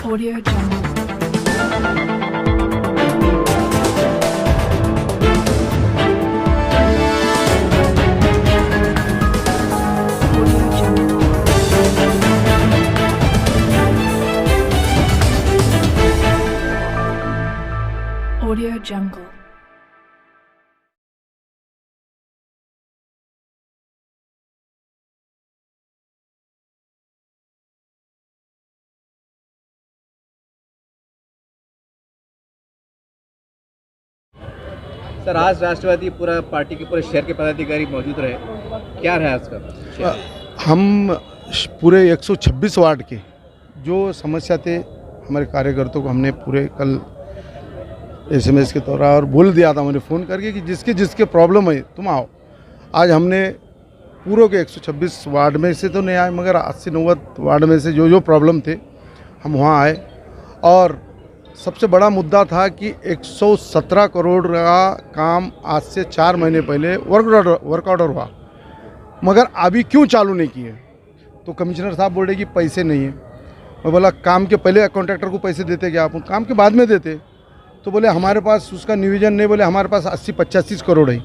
Audio Jungle. Audio Jungle. Audio Jungle. Sir, आज राष्ट्रवादी पूरा party के पूरे शहर के पदाधिकारी मौजूद रहे, क्या रहा आज का? हम पूरे 126 वार्ड के जो समस्या थे हमारे कार्यकर्ताओं को हमने पूरे कल SMS के द्वारा और बोल दिया था, मैंने फ़ोन करके कि जिसके जिसके प्रॉब्लम है तुम आओ। आज हमने पूरे के 126 वार्ड में से तो नहीं आए, मगर 80-90 वार्ड में से जो जो प्रॉब्लम थे हम वहाँ आए। और सबसे बड़ा मुद्दा था कि 117 करोड़ का काम आज से 4 महीने पहले वर्क ऑर्डर हुआ, मगर अभी क्यों चालू नहीं किए? तो कमिश्नर साहब बोल रहे कि पैसे नहीं है। मैं बोला काम के पहले कॉन्ट्रैक्टर को पैसे देते क्या आप? काम के बाद में देते। तो बोले हमारे पास उसका नियोजन नहीं, बोले हमारे पास 80-85 करोड़ है।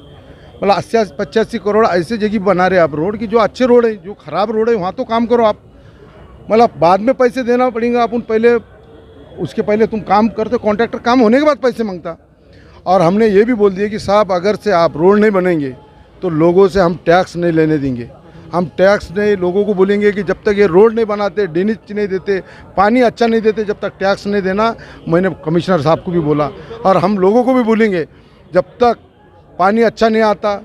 बोला 80-85 करोड़ ऐसे जगह बना रहे आप रोड की जो अच्छे रोड है, जो ख़राब रोड है वहाँ तो काम करो आप। मतलब बाद में पैसे देना पड़ेगा, अपन पहले उसके पहले तुम काम करते, कॉन्ट्रैक्टर काम होने के बाद पैसे मांगता। और हमने ये भी बोल दिया कि साहब अगर से आप रोड नहीं बनेंगे तो लोगों से हम टैक्स नहीं लेने देंगे। हम टैक्स नहीं, लोगों को बोलेंगे कि जब तक ये रोड नहीं बनाते, ड्रेनेज नहीं देते, पानी अच्छा नहीं देते, जब तक टैक्स नहीं देना। मैंने कमिश्नर साहब को भी बोला और हम लोगों को भी बोलेंगे जब तक पानी अच्छा नहीं आता,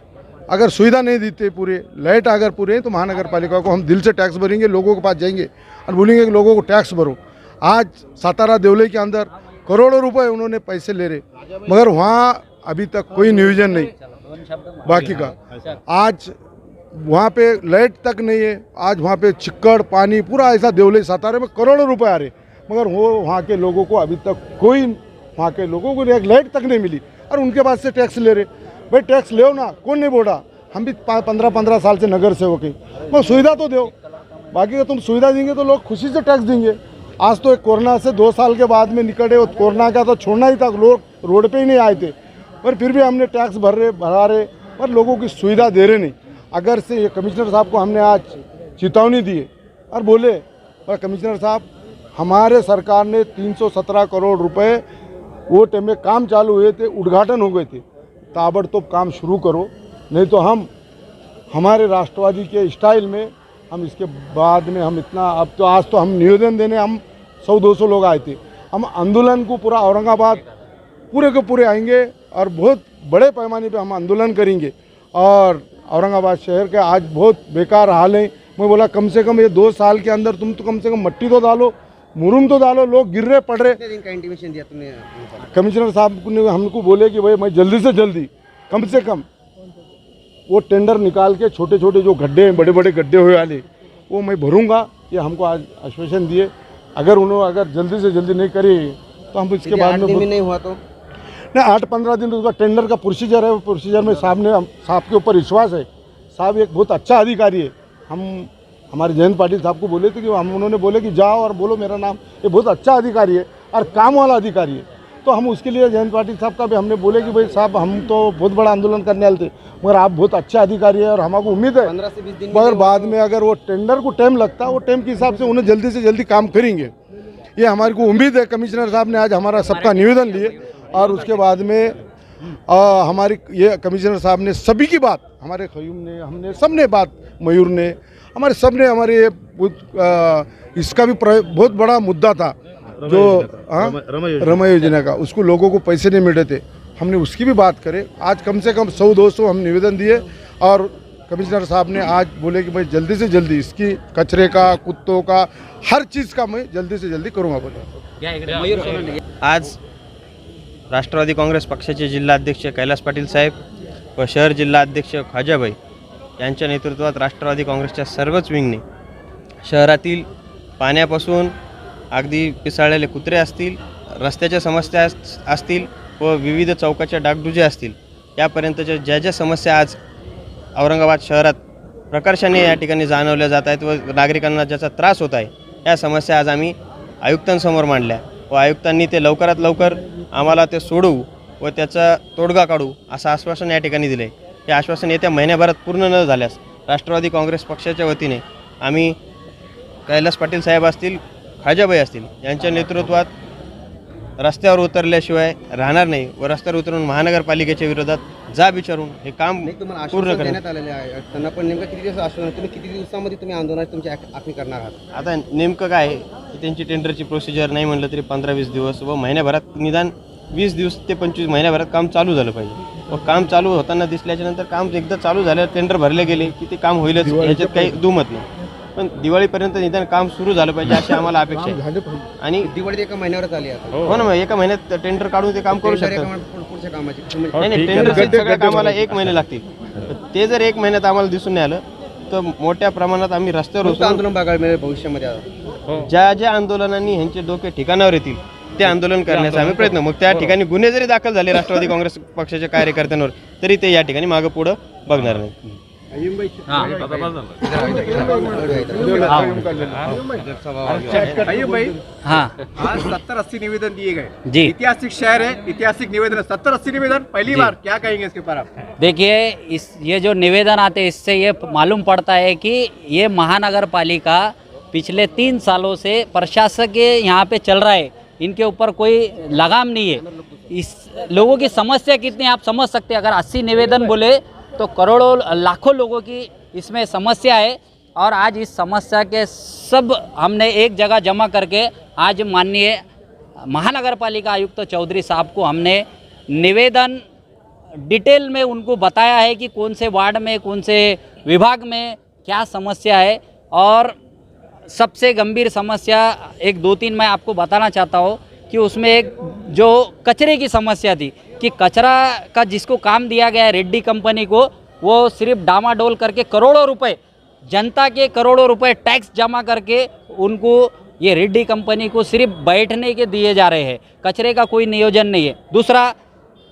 अगर सुविधा नहीं देते पूरे, लाइट अगर पूरे तो महानगर पालिका को हम दिल से टैक्स भरेंगे, लोगों के पास जाएंगे और बोलेंगे कि लोगों को टैक्स भरो। आज सातारा देवले के अंदर करोड़ों रुपए उन्होंने पैसे ले रहे, मगर वहाँ अभी तक कोई नियोजन नहीं बाकी का। आज वहाँ पे लाइट तक नहीं है, आज वहाँ पे चिक्कड़ पानी पूरा ऐसा देवले सातारे में करोड़ों रुपए आ रहे, मगर वो वहाँ के लोगों को अभी तक कोई, वहाँ के लोगों को एक लाइट तक नहीं मिली और उनके पास से टैक्स ले रहे। भाई टैक्स ले ना, कौन नहीं बोला? हम भी 15-15 साल से नगर सेवक हैं, वो सुविधा तो दो। बाकी का तुम सुविधा देंगे तो लोग खुशी से टैक्स देंगे। आज तो एक कोरोना से 2 साल के बाद में निकटे, कोरोना का तो छोड़ना ही था, लोग रोड पे ही नहीं आए थे, पर फिर भी हमने टैक्स भरा रहे पर लोगों की सुविधा दे रहे नहीं। अगर से ये कमिश्नर साहब को हमने आज चेतावनी दी और बोले, पर कमिश्नर साहब हमारे सरकार ने 317 करोड़ रुपए वो टाइम में काम चालू हुए थे, उद्घाटन हो गए थे, ताबड़तोड़ काम शुरू करो, नहीं तो हम हमारे राष्ट्रवादी के स्टाइल में हम इसके बाद में हम इतना, अब तो आज तो हम निवेदन देने हम 100-200 लोग आए थे। हम आंदोलन को पूरा औरंगाबाद पूरे के पूरे आएंगे और बहुत बड़े पैमाने पे हम आंदोलन करेंगे। और औरंगाबाद शहर के आज बहुत बेकार हाल है। मैं बोला कम से कम ये 2 साल के अंदर तुम तो कम से कम मट्टी तो डालो, मुरुम तो डालो, लोग गिर रहे पड़ रहे। कितने दिन का इंटीमेशन दिया तुमने? कमिश्नर साहब ने हमको बोले कि भाई मैं जल्दी से जल्दी कम से कम वो टेंडर निकाल के छोटे छोटे जो गड्ढे हैं, बड़े बड़े गड्ढे हुए वाले, वो मैं भरूंगा, ये हमको आज आश्वासन दिए। अगर उन्होंने जल्दी से जल्दी नहीं करे तो हम इसके बाद में नहीं हुआ तो नहीं, 8-15 दिन उसका टेंडर का प्रोसीजर है, वो प्रोसीजर में साहब के ऊपर विश्वास है। साहब एक बहुत अच्छा अधिकारी है। हम हमारे जयंत पाटिल साहब को बोले थे कि उन्होंने बोले कि जाओ और बोलो मेरा नाम, ये बहुत अच्छा अधिकारी है और काम वाला अधिकारी है। तो हम उसके लिए जयंत पाटिल साहब का भी हमने बोले कि भाई साहब हम तो बहुत बड़ा आंदोलन करने वाले थे, मगर आप बहुत अच्छे अधिकारी है और हमको उम्मीद है 15 से 20 दिन मगर बाद में अगर वो टेंडर को टाइम लगता है, वो टाइम के हिसाब से उन्हें जल्दी से जल्दी काम करेंगे, ये हमारे को उम्मीद है। कमिश्नर साहब ने आज हमारा सबका निवेदन लिए और उसके बाद में हमारी ये कमिश्नर साहब ने सभी की बात, हमारे खयूम ने, हमने सब ने बात, मयूर ने, हमारे सब ने, हमारे इसका भी बहुत बड़ा मुद्दा था जो रमा योजना का, उसको लोगों को पैसे नहीं मिल रहे थे, हमने उसकी भी बात करे। आज कम से कम 100-200 हम निवेदन दिए और कमिश्नर साहब ने आज बोले कि भाई जल्दी से जल्दी इसकी कचरे का, कुत्तों का, हर चीज़ का मैं जल्दी से जल्दी करूँगा बोले। आज राष्ट्रवादी काँग्रेस पक्षाचे जिल्हाध्यक्ष कैलास पाटील साहेब व शहर जिल्हाध्यक्ष ख्वाजाभाई यांच्या नेतृत्वात राष्ट्रवादी काँग्रेसच्या सर्वच विंगने शहरातील पाण्यापासून अगदी पिसाळलेले कुत्रे असतील, रस्त्याच्या समस्या असतील व विविध चौकाच्या डागडुजे असतील, यापर्यंतच्या ज्या ज्या समस्या आज औरंगाबाद शहरात प्रकर्षाने या ठिकाणी जाणवल्या जात आहेत व नागरिकांना ज्याचा त्रास होत आहे, या समस्या आज आम्ही आयुक्तांसमोर मांडल्या व आयुक्तांनी ते लवकरात लवकर आम्हाला ते सोडवू व त्याचा तोडगा काढू असं आश्वासन या ठिकाणी दिले. हे आश्वासन येत्या महिन्याभरात पूर्ण न झाल्यास राष्ट्रवादी काँग्रेस पक्षाच्या वतीने आम्ही कैलास पाटील साहेब असतील, खाजाबाई असतील यांच्या नेतृत्वात रस्त्यावर उतरल्याशिवाय राहणार नाही व रस्त्यावर उतरून महानगरपालिकेच्या विरोधात जाब विचारून हे काम तुम्हाला पूर्ण आश्वासन करण्यात. देण्यात आलेले आहे त्यांना, पण नेमकं किती दिवस आश्वासन, तुम्ही किती दिवसामध्ये तुम्ही आंदोलनाची तुमची आखणी करणार आहात? आता नेमकं काय आहे की त्यांची टेंडरची प्रोसिजर नाही म्हटलं तरी 15-20 दिवस व महिन्याभरात निदान 20 दिवस ते 25 महिन्याभरात काम चालू झालं पाहिजे. व काम चालू होताना दिसल्याच्या नंतर काम एकदा चालू झाल्यावर टेंडर भरले गेले की ते काम होईलच याच्यात काही दुमत नाही. पण दिवाळीपर्यंत निदान काम सुरू झालं पाहिजे अशी आम्हाला अपेक्षा आहे. आणि दिवाळी एका महिन्यावरच आली आता. हो ना, मग एका महिन्यात टेंडर काढून ते काम करू टेंडर शकतात. एका महिन्यात पुढच्या कामाची नाही नाही, टेंडर सगळ्या कामाला 1 महिना लागतील. ते जर 1 महिन्यात आम्हाला दिसून नाही आलं तर मोठ्या प्रमाणात आम्ही रस्त्यावर कोणतं उतरून आंदोलन बघायला मिळेल भविष्यामध्ये आता? ज्या आंदोलनांनी ह्यांचे डोके ठिकाणावर येतील ते आंदोलन करण्याचा आम्ही प्रयत्न. मग त्या ठिकाणी गुन्हे जरी दाखल झाले राष्ट्रवादी काँग्रेस पक्षाच्या कार्यकर्त्यांवर तरी ते या ठिकाणी मागं पुढं बघणार नाही. अय्यूब भाई, हाँ आज 70-80 निवेदन दिए गए. जी। ऐतिहासिक शहर है, ऐतिहासिक निवेदन है. 70-80 निवेदन पहली बार, क्या कहेंगे इसके ऊपर आप? देखिए ये जो निवेदन आते हैं इससे ये मालूम पड़ता है कि ये महानगर पालिका पिछले 3 सालों से प्रशासक यहाँ पे चल रहा है, इनके ऊपर कोई लगाम नहीं है. इस लोगों की समस्या कितनी आप समझ सकते हैं. अगर 80 निवेदन बोले तो करोड़ों लाखों लोगों की इसमें समस्या है. और आज इस समस्या के सब हमने एक जगह जमा करके आज माननीय महानगर पालिका आयुक्त चौधरी साहब को हमने निवेदन डिटेल में उनको बताया है कि कौन से वार्ड में कौन से विभाग में क्या समस्या है. और सबसे गंभीर समस्या 1-2-3 मैं आपको बताना चाहता हूँ कि उसमें एक जो कचरे की समस्या थी कि कचरा का जिसको काम दिया गया है रेड्डी कंपनी को, वो सिर्फ डामाडोल करके करोड़ों रुपए, जनता के करोड़ों रुपए टैक्स जमा करके उनको ये रेड्डी कंपनी को सिर्फ बैठने के दिए जा रहे हैं. कचरे का कोई नियोजन नहीं है. दूसरा,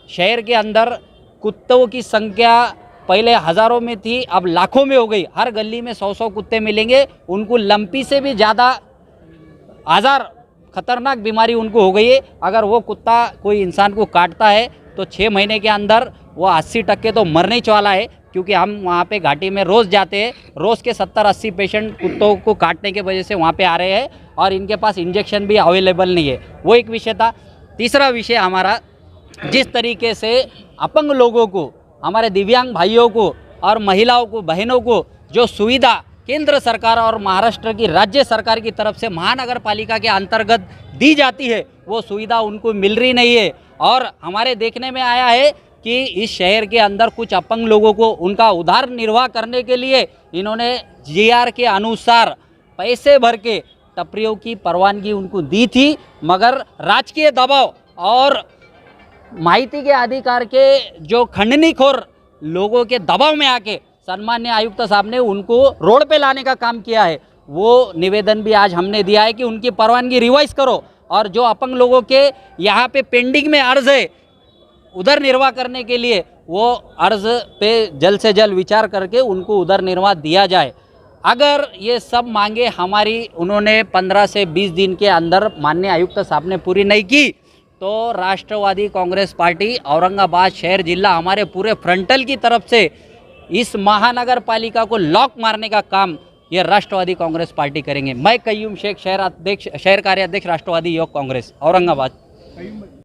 शहर के अंदर कुत्तों की संख्या पहले हज़ारों में थी, अब लाखों में हो गई. हर गली में 100-100 कुत्ते मिलेंगे. उनको लंपी से भी ज़्यादा आज़ार, खतरनाक बीमारी उनको हो गई है. अगर वो कुत्ता कोई इंसान को काटता है तो 6 महीने के अंदर वो 80% तो मरने ही वाला है. क्योंकि हम वहाँ पे घाटी में रोज़ जाते हैं, रोज़ के 70-80 पेशेंट कुत्तों को काटने के वजह से वहाँ पे आ रहे हैं और इनके पास इंजेक्शन भी अवेलेबल नहीं है. वो एक विषय था. तीसरा विषय हमारा, जिस तरीके से अपंग लोगों को, हमारे दिव्यांग भाइयों को और महिलाओं को, बहनों को जो सुविधा केंद्र सरकार और महाराष्ट्र की राज्य सरकार की तरफ से महानगर पालिका के अंतर्गत दी जाती है, वो सुविधा उनको मिल रही नहीं है. और हमारे देखने में आया है कि इस शहर के अंदर कुछ अपंग लोगों को उनका उधार निर्वाह करने के लिए इन्होंने जीआर के अनुसार पैसे भर के टपरियों की परवानगी उनको दी थी, मगर राजकीय दबाव और माहिती के अधिकार के जो खंडनीखोर लोगों के दबाव में आके सम्मान्य आयुक्त साहब ने उनको रोड पे लाने का काम किया है. वो निवेदन भी आज हमने दिया है कि उनकी परवानगी रिवाइज करो और जो अपंग लोगों के यहाँ पे पेंडिंग में अर्ज है उधर निर्वाह करने के लिए, वो अर्ज पे जल्द से जल्द विचार करके उनको उधर निर्वाह दिया जाए. अगर ये सब मांगे हमारी उन्होंने 15 से 20 दिन के अंदर माननीय आयुक्त साहब ने पूरी नहीं की तो राष्ट्रवादी कांग्रेस पार्टी औरंगाबाद शहर जिला हमारे पूरे फ्रंटल की तरफ से इस महानगर पालिका को लॉक मारने का काम ये राष्ट्रवादी कांग्रेस पार्टी करेंगे. मैं कय्यूम शेख, शहर कार्याध्यक्ष राष्ट्रवादी युवक कांग्रेस औरंगाबाद.